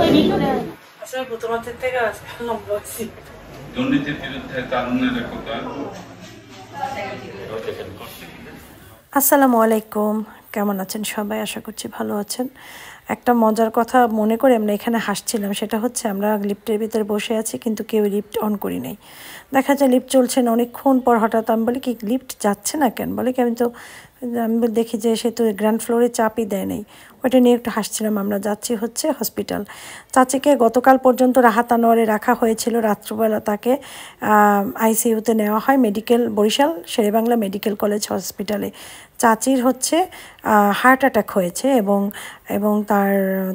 আসলে প্রথমার্থের থেকে লম্বা হচ্ছি। দুর্নীতির বিরুদ্ধে তারুণ্যের একতা। আসসালামু আলাইকুম, কেমন আছেন সবাই? আশা করছি ভালো আছেন। একটা মজার কথা মনে করে আমরা এখানে হাসছিলাম, সেটা হচ্ছে আমরা লিফটের ভিতরে বসে আছি কিন্তু কেউ লিফট অন করি নাই। দেখা যায় লিফট চলছে না, অনেকক্ষণ পর হঠাৎ আমি বলি কি লিফট যাচ্ছে না কেন? বলে কি আমি দেখি যে সে তো গ্রাউন্ড ফ্লোরে চাপই দেয় নেই। ওইটা নিয়ে একটু হাসছিলাম। আমরা যাচ্ছি হচ্ছে হসপিটাল। চাচিকে গতকাল পর্যন্ত রাহাত আনোয়ারে রাখা হয়েছিল, রাত্রবেলা তাকে আইসিইউতে নেওয়া হয় বরিশাল শেরেবাংলা মেডিকেল কলেজ হসপিটালে। চাচির হচ্ছে হার্ট অ্যাটাক হয়েছে এবং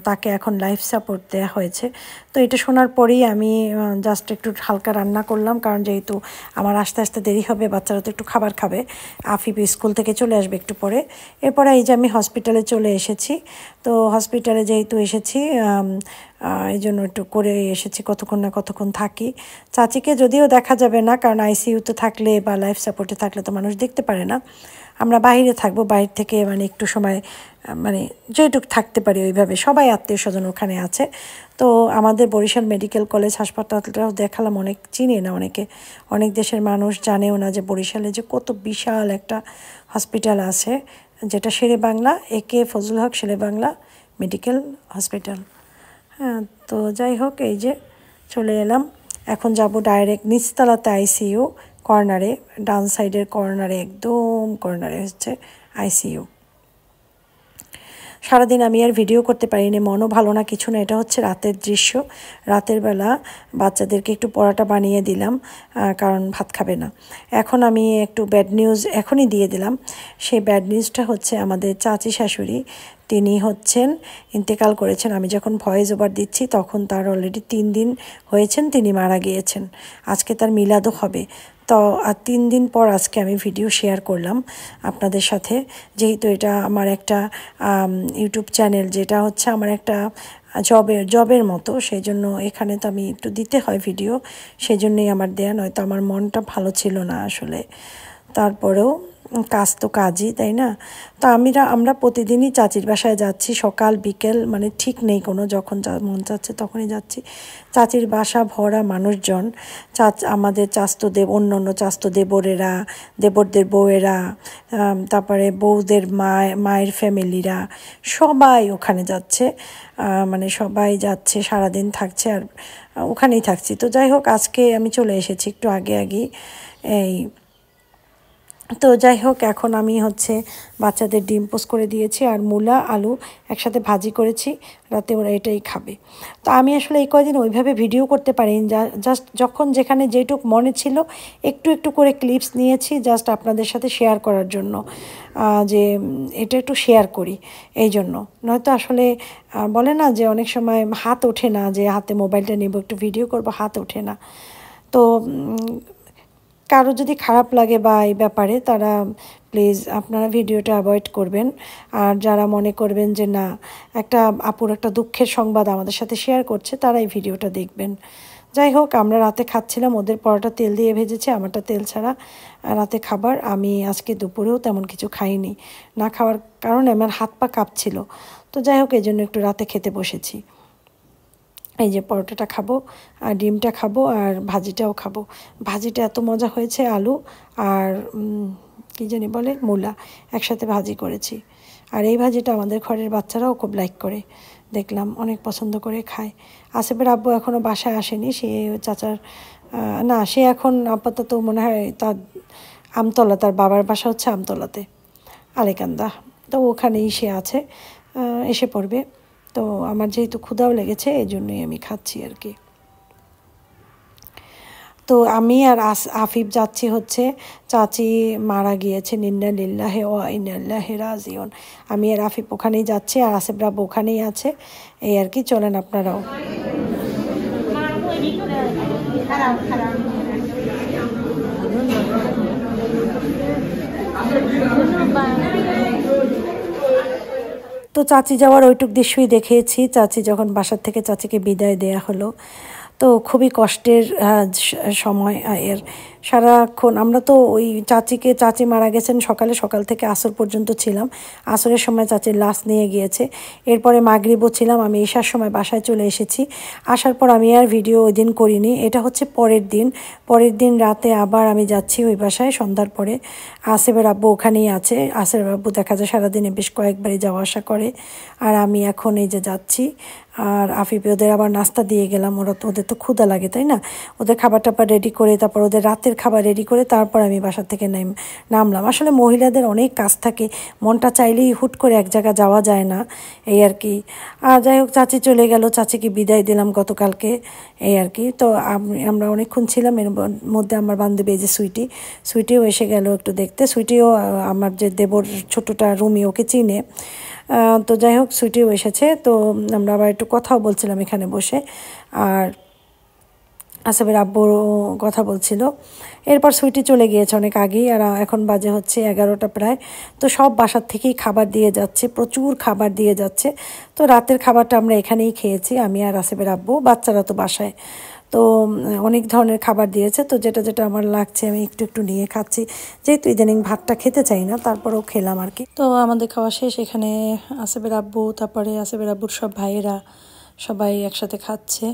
তাকে এখন লাইফ সাপোর্ট দেওয়া হয়েছে। তো এটা শোনার পরেই আমি জাস্ট একটু হালকা রান্না করলাম, কারণ যেহেতু আমার আস্তে আস্তে দেরি হবে, বাচ্চারা তো একটু খাবার খাবে। আফিফ স্কুল থেকে চলে আসবে একটু পরে। এরপরে এই যে আমি হসপিটালে চলে এসেছি। তো হসপিটালে যেহেতু এসেছি এই জন্য একটু করে এসেছি, কতক্ষণ না কতক্ষণ থাকি। চাচিকে যদিও দেখা যাবে না, কারণ আইসিইউতে থাকলে বা লাইফ সাপোর্টে থাকলে তো মানুষ দেখতে পারে না। আমরা বাইরে থাকবো, বাইরে থেকে একটু সময় যেটুকু থাকতে পারি ওইভাবে। সবাই আত্মীয় স্বজন ওখানে আছে। তো আমাদের বরিশাল মেডিকেল কলেজ হাসপাতালটাও দেখালাম। অনেক চিনে না অনেকে, অনেক দেশের মানুষ জানেও না যে বরিশালে যে কত বিশাল একটা হসপিটাল আছে, যেটা শেরেবাংলা একে ফজলুল হক শেরেবাংলা মেডিকেল হসপিটাল। হ্যাঁ, তো যাই হোক, এই যে চলে এলাম। এখন যাব ডাইরেক্ট নিচতলাতে আইসিইউ কর্নারে, ডান সাইডের কর্নারে, একদম কর্নারে হচ্ছে আইসিইউ। সারাদিন আমি আর ভিডিও করতে পারিনি, মনও ভালো না, কিছু না। এটা হচ্ছে রাতের দৃশ্য। রাতের বেলা বাচ্চাদেরকে একটু পরোটা বানিয়ে দিলাম, কারণ ভাত খাবে না। এখন আমি একটু ব্যাড নিউজ এখনই দিয়ে দিলাম। সেই ব্যাড নিউজটা হচ্ছে আমাদের চাচি শাশুড়ি, তিনি হচ্ছেন ইন্তেকাল করেছেন। আমি যখন ভয়েস ওভার দিচ্ছি তখন তার অলরেডি 3 দিন হয়েছেন, তিনি মারা গিয়েছেন। আজকে তার মিলাদও হবে। তো আর 3 দিন পর আজকে আমি ভিডিও শেয়ার করলাম আপনাদের সাথে, যেহেতু এটা আমার একটা ইউটিউব চ্যানেল, যেটা হচ্ছে আমার একটা জবের মতো, সেই জন্য এখানে তো আমি একটু দিতে হয় ভিডিও, সেই জন্যই আমার দেয়া। নয়তো আমার মনটা ভালো ছিল না আসলে। তারপরেও কাজ তো কাজই, তাই না? তো আমরা প্রতিদিনই চাচির বাসায় যাচ্ছি, সকাল বিকেল, ঠিক নেই কোনো, যখন মন চাচ্ছে তখনই যাচ্ছি। চাচির বাসা ভরা মানুষজন, আমাদের অন্য চাস্তো দেবরেরা, দেবরদের বউয়েরা, তারপরে বউদের মায়ের ফ্যামিলিরা, সবাই ওখানে যাচ্ছে। সবাই যাচ্ছে, সারাদিন থাকছে আর ওখানেই থাকছি। তো যাই হোক, আজকে আমি চলে এসেছি একটু আগেই। তো যাই হোক, এখন আমি হচ্ছে বাচ্চাদের ডিম পোস্ট করে দিয়েছি আর মূলা আলু একসাথে ভাজি করেছি, রাতে ওরা এটাই খাবে। তো আমি আসলে এই কয়দিন ওইভাবে ভিডিও করতে পারিনি, জাস্ট যখন যেখানে যেটুক মনে ছিল একটু একটু করে ক্লিপস নিয়েছি, জাস্ট আপনাদের সাথে শেয়ার করার জন্য, যে এটা একটু শেয়ার করি এই জন্য। নয়তো আসলে বলে না যে অনেক সময় হাত ওঠে না, যে হাতে মোবাইলটা নেব একটু ভিডিও করব, হাত ওঠে না। তো কারো যদি খারাপ লাগে বা এই ব্যাপারে, তারা প্লিজ আপনারা ভিডিওটা অ্যাভয়েড করবেন। আর যারা মনে করবেন যে না, একটা আপুর একটা দুঃখের সংবাদ আমাদের সাথে শেয়ার করছে, তারা এই ভিডিওটা দেখবেন। যাই হোক, আমরা রাতে খাচ্ছিলাম, ওদের পরোটা তেল দিয়ে ভেজেছে, আমারটা তেল ছাড়া রাতে খাবার। আমি আজকে দুপুরেও তেমন কিছু খাইনি, না খাওয়ার কারণে আমার হাত পা কাঁপছিল। তো যাই হোক, এই জন্য একটু রাতে খেতে বসেছি। এই যে পরোটাটা খাবো আর ডিমটা খাবো আর ভাজিটাও খাবো। ভাজিটা এত মজা হয়েছে, আলু আর কী জানি বলে মূলা একসাথে ভাজি করেছি। আর এই ভাজিটা আমাদের ঘরের বাচ্চারাও খুব লাইক করে, দেখলাম অনেক পছন্দ করে খায়। আসিফের আব্বু এখনও বাসায় আসেনি, সে চাচার সে এখন আপাতত মনে হয় তার আমতলা, তার বাবার বাসা হচ্ছে আমতলাতে, আলেকান্দা। তো ওখানেই সে আছে, এসে পড়বে। তো আমার যেহেতু ক্ষুধাও লেগেছে, এই জন্যই আমি খাচ্ছি আর কি। তো আমি আর আফিফ যাচ্ছি হচ্ছে, চাচি মারা গিয়েছেন, ইন্না লিল্লাহি ওয়া ইন্না ইলাইহি রাজিউন। আমি আর আফিফ ওখানেই যাচ্ছি, আর আসিফ রাব্বু ওখানেই আছে, এই আর কি। চলেন আপনারাও। তো চাচি যাওয়ার ওইটুক দৃশ্যই দেখেছি। চাচি যখন বাসার থেকে চাচিকে বিদায় দেয়া হলো, তো খুবই কষ্টের সময়, এর সারাক্ষণ আমরা তো ওই চাচি মারা গেছেন সকাল থেকে আসর পর্যন্ত ছিলাম। আসরের সময় চাচির লাশ নিয়ে গিয়েছে, এরপরে মাগরিবও ছিলাম। আমি ঈশার সময় বাসায় চলে এসেছি। আসার পর আমি আর ভিডিও ওই দিন করিনি। এটা হচ্ছে পরের দিন রাতে আবার আমি যাচ্ছি ওই বাসায় সন্ধ্যার পরে। আসিফের আব্বু ওখানেই আছে। আসিফের আব্বু দেখা যায় সারাদিনে বেশ কয়েকবারই যাওয়া আসা করে। আর আমি এখন এই যে যাচ্ছি। আর আফিফে ওদের আবার নাস্তা দিয়ে গেলাম। ওদের তো ক্ষুধা লাগে, তাই না? ওদের খাবার টাবার রেডি করে, তারপর ওদের রাতের খাবার রেডি করে তারপর আমি বাসা থেকে নামলাম। আসলে মহিলাদের অনেক কাজ থাকে, মনটা চাইলেই হুট করে এক জায়গা যাওয়া যায় না, এই আর কি। আর যাই হোক, চাচি চলে গেল, চাচিকে বিদায় দিলাম গতকালকে, এই আর কি। তো আমরা অনেকক্ষণ ছিলাম। এর মধ্যে আমার বান্ধবী যে সুইটিও এসে গেল একটু দেখতে। সুইটিও আমার যে দেবর ছোটটা রুমি, ওকে চিনে। তো যাই হোক, সুইটিও এসেছে। তো আমরা আবার একটু কথাও বলছিলাম এখানে বসে। আর আসিফের আব্বুরও কথা বলছিল। এরপর সুইটি চলে গিয়েছে অনেক আগেই। আর এখন বাজে হচ্ছে 11টা প্রায়। তো সব বাসার থেকেই খাবার দিয়ে যাচ্ছে, প্রচুর খাবার দিয়ে যাচ্ছে। তো রাতের খাবারটা আমরা এখানেই খেয়েছি, আমি আর আসিফের আব্বু, বাচ্চারা তো বাসায়। তো অনেক ধরনের খাবার দিয়েছে। তো যেটা আমার লাগছে আমি একটু নিয়ে খাচ্ছি, যেহেতু ইদানিং ভাতটা খেতে চাই না, তারপরেও খেলাম আর কি। তো আমাদের খাওয়া শেষ। এখানে আসিফের আব্বু, তারপরে আসিফের আব্বুর সব ভাইয়েরা সবাই একসাথে খাচ্ছে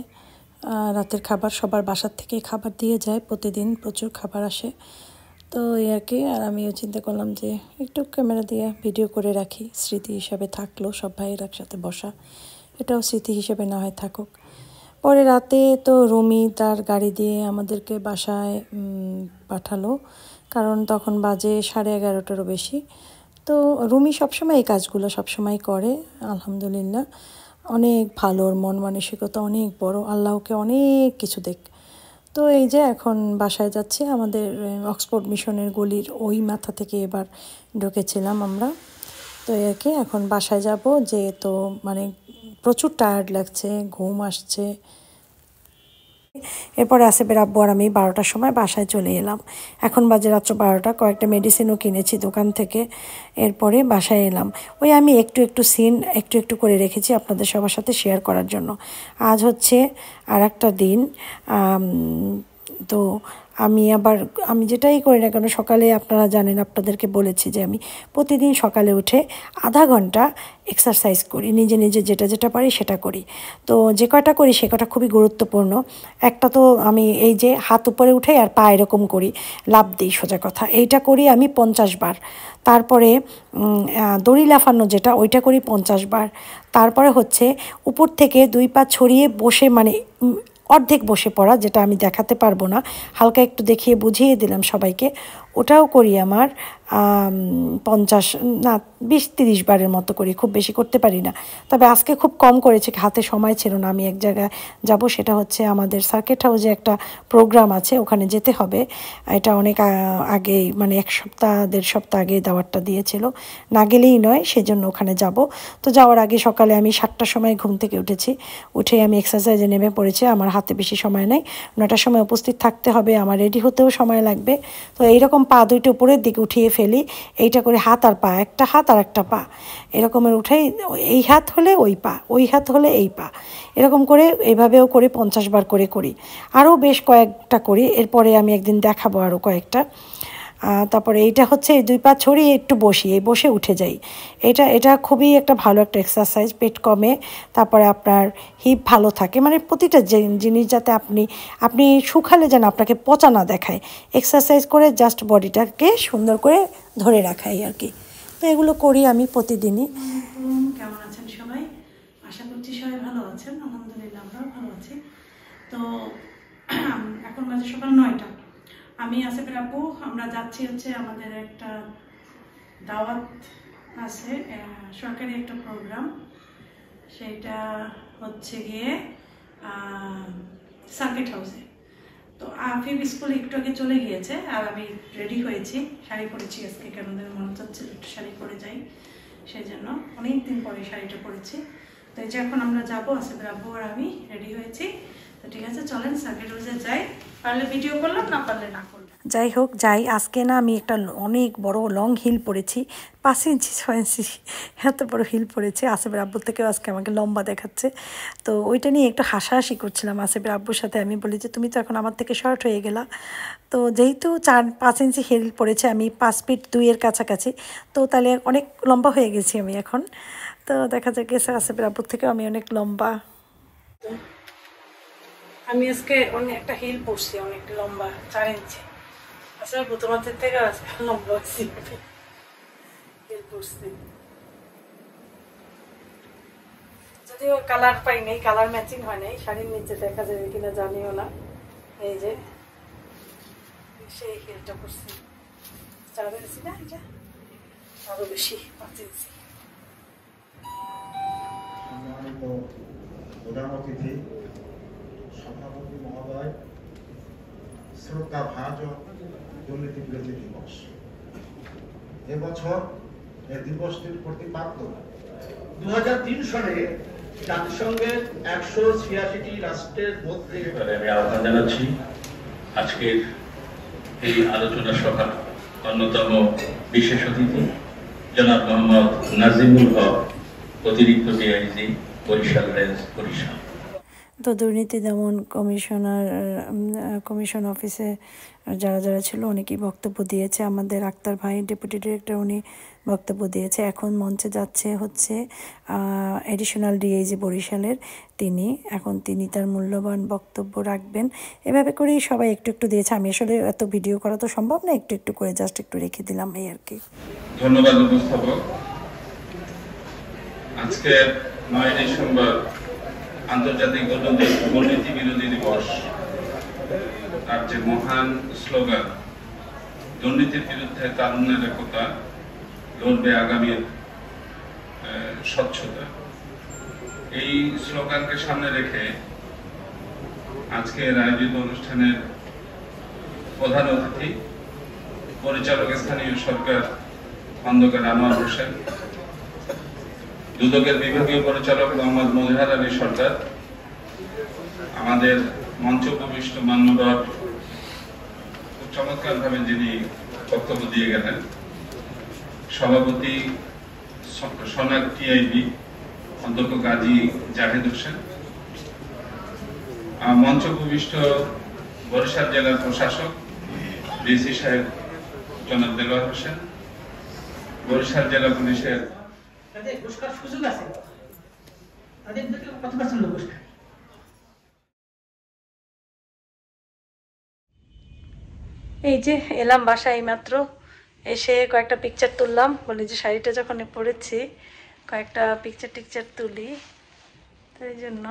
রাতের খাবার। সবার বাসার থেকেই খাবার দিয়ে যায়, প্রতিদিন প্রচুর খাবার আসে। তো এই আর কি। আর আমিও চিন্তা করলাম যে একটু ক্যামেরা দিয়ে ভিডিও করে রাখি, স্মৃতি হিসাবে থাকলো সব ভাইয়ের একসাথে বসা, এটাও স্মৃতি হিসেবে না হয় থাকুক। পরে রাতে তো রুমি তার গাড়ি দিয়ে আমাদেরকে বাসায় পাঠালো, কারণ তখন বাজে 11:30টারও বেশি। তো রুমি সবসময় এই কাজগুলো সবসময় করে, আলহামদুলিল্লাহ। অনেক ভালো, ওর মন মানসিকতা অনেক বড়, আল্লাহকে অনেক কিছু দেখ। তো এই যে এখন বাসায় যাচ্ছি। আমাদের অক্সফোর্ড মিশনের গলির ওই মাথা থেকে এবার ঢুকেছিলাম আমরা। তো আর কি, এখন বাসায় যাব। যে তো মানে প্রচুর টায়ার্ড লাগছে, ঘুম আসছে। এরপরে আসিফের আব্বু আর আমি 12টার সময় বাসায় চলে এলাম। এখন বাজে রাত্র 12টা। কয়েকটা মেডিসিনও কিনেছি দোকান থেকে, এরপরে বাসায় এলাম। ওই আমি একটু সিন একটু করে রেখেছি আপনাদের সবার সাথে শেয়ার করার জন্য। আজ হচ্ছে আর একটা দিন। তো আমি যেটাই করি না কেন, সকালে আপনারা জানেন, আপনাদেরকে বলেছি যে আমি প্রতিদিন সকালে উঠে আধা ঘন্টা এক্সারসাইজ করি, নিজে যেটা পারি সেটা করি। তো যে কয়টা করি সে কয়টা খুবই গুরুত্বপূর্ণ। একটা তো আমি এই যে হাত উপরে উঠে আর পা এরকম করি, লাফ দিই, সোজা কথা, এইটা করি আমি 50 বার। তারপরে দড়ি লাফানো যেটা, ওইটা করি 50 বার। তারপরে হচ্ছে উপর থেকে 2 পা ছড়িয়ে বসে, মানে অর্ধেক বসে পড়া, যেটা আমি দেখাতে পারবো না, হালকা একটু দেখিয়ে বুঝিয়ে দিলাম সবাইকে, ওটাও করি আমার 50 না 20-30 বারের মতো করি, খুব বেশি করতে পারি না। তবে আজকে খুব কম করেছি, হাতে সময় ছিল না। আমি এক জায়গায় যাব, সেটা হচ্ছে আমাদের সার্কিট হাউসে একটা প্রোগ্রাম আছে, ওখানে যেতে হবে। এটা অনেক আগেই, মানে 1-1.5 সপ্তাহ আগে দাওয়াতটা দিয়েছিল, না গেলেই নয়, সেজন্য ওখানে যাব। তো যাওয়ার আগে সকালে আমি 7টার সময় ঘুম থেকে উঠে আমি এক্সারসাইজে নেমে পড়েছি। আমার হাতে বেশি সময় নেই, 9টার সময় উপস্থিত থাকতে হবে, আমার রেডি হতেও সময় লাগবে। তো এইরকম পা দুইটা উপরের দিকে উঠিয়ে ফেলি, এইটা করে হাত আর পা, একটা হাত আর একটা পা এরকমের উঠেই, এই হাত হলে ওই পা, ওই হাত হলে এই পা, এরকম করে এইভাবেও করে 50 বার করে করি। আরও বেশ কয়েকটা করি, এরপরে আমি একদিন দেখাবো আরও কয়েকটা। তারপরে এইটা হচ্ছে এই 2 পা ছড়িয়ে একটু বসি, এই বসে উঠে যাই। এটা খুবই একটা ভালো একটা এক্সারসাইজ, পেট কমে, তারপরে আপনার হিপ ভালো থাকে, মানে প্রতিটা জিনিস যাতে আপনি শুকালে যেন আপনাকে পচা না দেখায়, এক্সারসাইজ করে জাস্ট বডিটাকে সুন্দর করে ধরে রাখাই আর কি। তো এগুলো করি আমি প্রতিদিনই। কেমন আছেন সবাই? আশা করছি সবাই ভালো আছেন, আলহামদুলিল্লাহ আমরাও ভালো আছি। তো এখন বাজে সকাল 9টা। আমি আসিফের আপু আমরা যাচ্ছি হচ্ছে আমাদের একটা দাওয়াত আছে, সরকারি একটা প্রোগ্রাম, সেটা হচ্ছে গিয়ে সার্কিট হাউসে। তো আফিফ স্কুলে একটু আগে চলে গিয়েছে, আর আমি রেডি হয়েছি, শাড়ি পরেছি আজকে, কেন মনে চাচ্ছিল একটু শাড়ি পরে যাই, সেই জন্য অনেকদিন পরে শাড়িটা পরেছি। তো এই যে এখন আমরা যাবো, আসিফের আব্বু আর আমি রেডি হয়েছি। তো ঠিক আছে, চলেন সার্কিট হাউসে যাই। পারলে ভিডিও করলাম, না পারলে না করলাম। যাই হোক, আজকে না আমি একটা অনেক বড় লং হিল পরেছি, 5 ইঞ্চি 6 ইঞ্চি এত বড় হিল পরেছি। আসিফের আব্বুর থেকেও আজকে আমাকে লম্বা দেখাচ্ছে। তো ওইটা নিয়ে একটু হাসাহাসি করছিলাম আসিফের আব্বুর সাথে। আমি বলি যে তুমি তো এখন আমার থেকে শর্ট হয়ে গেলা। তো যেহেতু 4-5 ইঞ্চি হিল পরেছে, আমি 5 ফিট 2 কাছাকাছি, তো তাহলে অনেক লম্বা হয়ে গেছি আমি এখন। তো দেখা যায় গেছে আসিফের আব্বুর থেকেও আমি অনেক লম্বা। আমি আজকে অনেক একটা হিল পরছি, অনেক লম্বা 4 ইঞ্চি। আসলে তোমাদের থেকে আজকে লম্বা হচ্ছি হিল পরছি। যদিও কালার পাই নাই, কালার ম্যাচিং হয় নাই, শাড়ির নিচে দেখা যাবে কিনা জানিও না। এই যে সেই হিলটা পরছি 4 ইঞ্চি না, এটা আরো বেশি 5 ইঞ্চি। সম্মানিত প্রধান অতিথি, সভাপতি মহোদয়, শ্রদ্ধা ভাজন দুর্নীতি বিরোধী দিবস। এবছর এই দিবসটির প্রতিপাদ্য 2003 সালে জাতিসংঘের 186টি রাষ্ট্রের মধ্যে আমি আহ্বান জানাচ্ছি আজকের এই আলোচনা সভার অন্যতম বিশেষ অতিথি জনাব মোহাম্মদ নাজিমুল হক, অতিরিক্ত ডিআইজি, বরিশাল রেঞ্জ, বরিশাল। তো দুর্নীতি দমন কমিশন অফিসে যারা ছিল অনেকেই বক্তব্য দিয়েছে। আমাদের আক্তার ভাই ডেপুটি ডিরেক্টর, উনি বক্তব্য দিয়েছে। এখন মঞ্চে যাচ্ছে হচ্ছে এডিশনাল ডিআইজি বরিশালের, তিনি তার মূল্যবান বক্তব্য রাখবেন। এভাবে করেই সবাই একটু একটু দিয়েছে। আমি আসলে এত ভিডিও করা তো সম্ভব না, একটু একটু করে জাস্ট একটু রেখে দিলাম, এই আর কি। ধন্যবাদ উপস্থাপক। আজকে 9 ডিসেম্বর আন্তর্জাতিক দুর্নীতি বিরোধী দিবস। আর যে মহান স্লোগান দুর্নীতির বিরুদ্ধে তারুণ্যের একতা, লড়বে আগামীর স্বচ্ছতা, এই স্লোগানকে সামনে রেখে আজকের আয়োজিত অনুষ্ঠানের প্রধান অতিথি পরিচালক স্থানীয় সরকার খন্দকার আনোয়ার হোসেন, দুদকের বিভাগীয় পরিচালক মোহাম্মদ মজিহার আলী সরকার, আমাদের মঞ্চ উপবিষ্ট মান্যবর খুব চমৎকার ভাবে যিনি বক্তব্য দিয়ে গেলেন, সভাপতি সোনাক টিআইবি অধ্যক্ষ গাজী জাহেদ হোসেন, মঞ্চ উপবিষ্ট বরিশাল জেলার প্রশাসক ডিসি সাহেব জনাব দেলোয়ার হোসেন, বরিশাল জেলা পুলিশের সুযোগ আছে, তাদের কত পার্সেন্ট লোক এই যে এলাম বাসায় মাত্র, এসে কয়েকটা পিকচার তুললাম। বলি যে শাড়িটা যখন পরেছি কয়েকটা পিকচার তুলি, তাই জন্য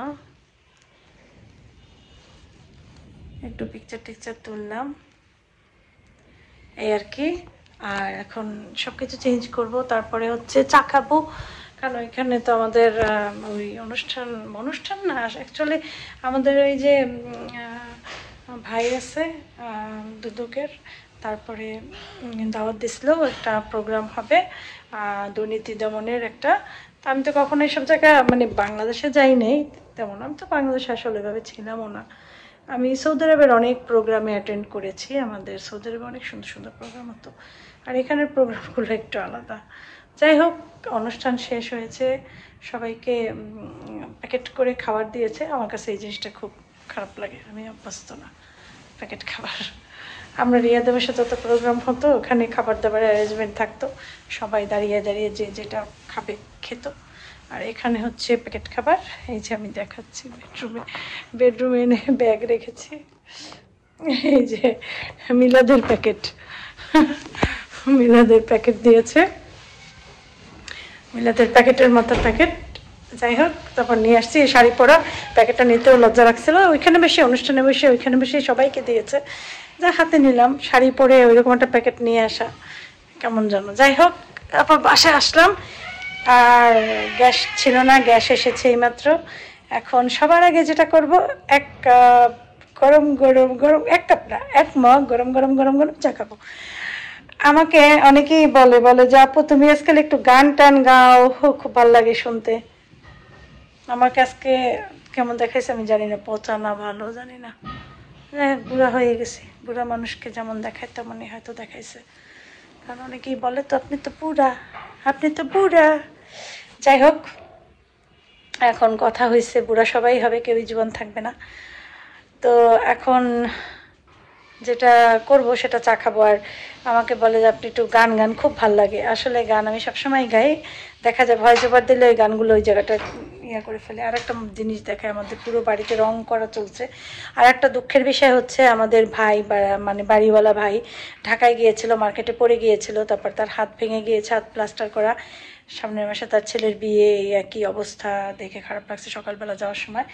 একটু পিকচার তুললাম, এই আর কি। আর এখন সবকিছু চেঞ্জ করব, তারপরে হচ্ছে চা খাবো, কারণ এখানে তো আমাদের ওই অনুষ্ঠান না, অ্যাকচুয়ালি আমাদের ওই যে ভাই আছে দুদকের, তারপরে দাওয়াত দিছিল, একটা প্রোগ্রাম হবে দুর্নীতি দমনের একটা। তা আমি তো কখনো এইসব জায়গায় মানে বাংলাদেশে যাই নাই তেমন, আমি তো বাংলাদেশে আসলে এভাবে ছিলামও না। আমি সৌদি আরবের অনেক প্রোগ্রামে অ্যাটেন্ড করেছি, আমাদের সৌদি আরবে অনেক সুন্দর সুন্দর প্রোগ্রাম হতো, আর এখানের প্রোগ্রামগুলো একটু আলাদা। যাই হোক, অনুষ্ঠান শেষ হয়েছে, সবাইকে প্যাকেট করে খাবার দিয়েছে। আমার কাছে এই জিনিসটা খুব খারাপ লাগে, আমি অভ্যস্ত না প্যাকেট খাবার। আমরা রিয়াদের বাসায় যত প্রোগ্রাম হতো ওখানে খাবার দাবারের অ্যারেঞ্জমেন্ট থাকতো, সবাই দাঁড়িয়ে যে যেটা খাবে খেত। আর এখানে হচ্ছে প্যাকেট খাবার। এই যে আমি দেখাচ্ছি, বেডরুমে এনে ব্যাগ রেখেছি, এই যে মিলাদের প্যাকেট দিয়েছে, মিলাদের প্যাকেটের মতো প্যাকেট। যাই হোক, তারপর নিয়ে আসছি। এই শাড়ি পরা প্যাকেটটা নিতেও লজ্জা রাখছিল, ওইখানে বেশি অনুষ্ঠানে বসে ওইখানে বেশি সবাইকে দিয়েছে, যা হাতে নিলাম। শাড়ি পরে ওইরকম একটা প্যাকেট নিয়ে আসা কেমন যেন। যাই হোক, তারপর বাসায় আসলাম, আর গ্যাস ছিল না, গ্যাস এসেছে এইমাত্র। এখন সবার আগে যেটা করব, এক কাপ গরম এক কাপ না, 1 মগ গরম চা খাবো। আমাকে অনেকেই বলে যে আপু তুমি আজকাল একটু গান টান গাও, খুব ভালো লাগে শুনতে। আমাকে আজকে কেমন দেখাইছে আমি জানি না, পচা না ভালো জানি না, বুড়া হয়ে গেছি, বুড়া মানুষকে যেমন দেখায় তেমনই হয়তো দেখাইছে, কারণ অনেকেই বলে তো আপনি তো বুড়া, আপনি তো বুড়া। যাই হোক, এখন কথা হয়েছে বুড়া সবাই হবে, কেউই জীবন থাকবে না। তো এখন যেটা করব সেটা চা খাবো। আর আমাকে বলে যে আপনি একটু গান গান, খুব ভাল লাগে। আসলে গান আমি সবসময় গাই, দেখা যায় ভয়েস ওভার দিলে ওই গানগুলো ওই জায়গাটা ইয়ে করে ফেলে। আর একটা জিনিস দেখায়, আমাদের পুরো বাড়িতে রং করা চলছে। আর একটা দুঃখের বিষয় হচ্ছে আমাদের ভাই মানে বাড়িওয়ালা ভাই ঢাকায় গিয়েছিল, মার্কেটে পড়ে গিয়েছিল, তারপর তার হাত ভেঙে গিয়েছে, হাত প্লাস্টার করা। সামনের মাসে তার ছেলের বিয়ে, এই একই অবস্থা, দেখে খারাপ লাগছে সকালবেলা যাওয়ার সময়।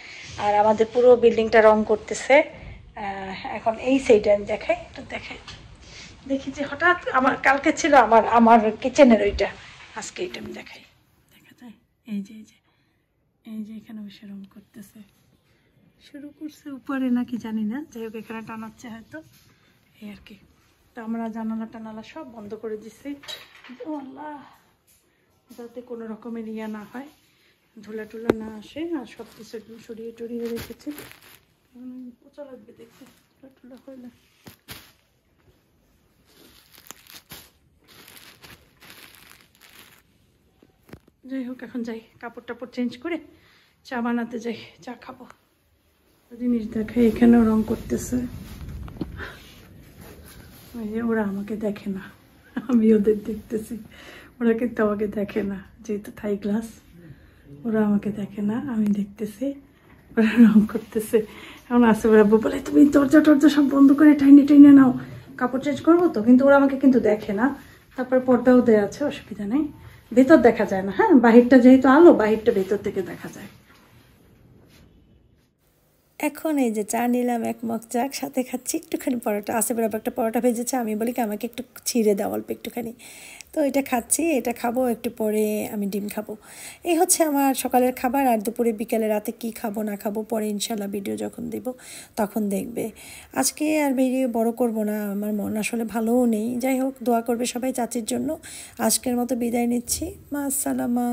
আর আমাদের পুরো বিল্ডিংটা রং করতেছে। এখন এই সাইডে আমি দেখাই, একটু দেখাই, দেখি যে হঠাৎ আমার কালকে ছিল আমার কিচেনের ওইটা, আজকে এইটা আমি দেখাই, দেখা যায় এই যে এখানে বসে রং করতেছে, শুরু করছে উপরে নাকি জানি না, যাই হোক এখানে টানাচ্ছে হয়তো, এই আর কি। তো আমরা জানালা টানালা সব বন্ধ করে দিচ্ছি, ও আল্লাহ, যাতে কোনো রকমের ইয়া না হয়, ধুলা টুলা না আসে। আর সব কিছু একদম সরিয়ে টরিয়ে রেখেছি, পচা লাগবে দেখতে ধুলা টুলা হইলে। যাই হোক, এখন যাই কাপড় টাপড় চেঞ্জ করে চা বানাতে যাই, চা খাবো। জিনিস দেখে এখানেও রং করতেছে, ওরা আমাকে দেখে না, আমি ওদের দেখতেছি। ওরা কিন্তু আমাকে দেখে না, যেহেতু থাই গ্লাস, ওরা আমাকে দেখে না, আমি দেখতেছি ওরা রং করতেছে। এখন আসে ওরা বলে তুমি দরজা টরজা সব বন্ধ করে টাইনে টাইনে নাও, কাপড় চেঞ্জ করবো তো। কিন্তু ওরা আমাকে কিন্তু দেখে না। তারপর পর্দাও দেওয়া আছে, অসুবিধা নেই, ভেতর দেখা যায় না। হ্যাঁ, বাহিরটা যেহেতু আলো, বাহিরটা ভেতর থেকে দেখা যায়। এখন এই যে চা নিলাম, এক মগ চা, সাথে খাচ্ছি একটুখানি পরোটা। আসে বরাবর একটা পরোটা ভেজেছে, আমি বলি কি আমাকে একটু ছিঁড়ে দাও অল্প একটুখানি। তো এটা খাচ্ছি, এটা খাবো, একটু পরে আমি ডিম খাবো। এই হচ্ছে আমার সকালের খাবার। আর দুপুরে বিকেলে রাতে কি খাবো না খাবো পরে ইনশাল্লাহ ভিডিও যখন দিব তখন দেখবে। আজকে আর ভিডিও বড় করব না, আমার মন আসলে ভালোও নেই। যাই হোক, দোয়া করবে সবাই চাচির জন্য। আজকের মতো বিদায় নিচ্ছি, মা আসসালামা।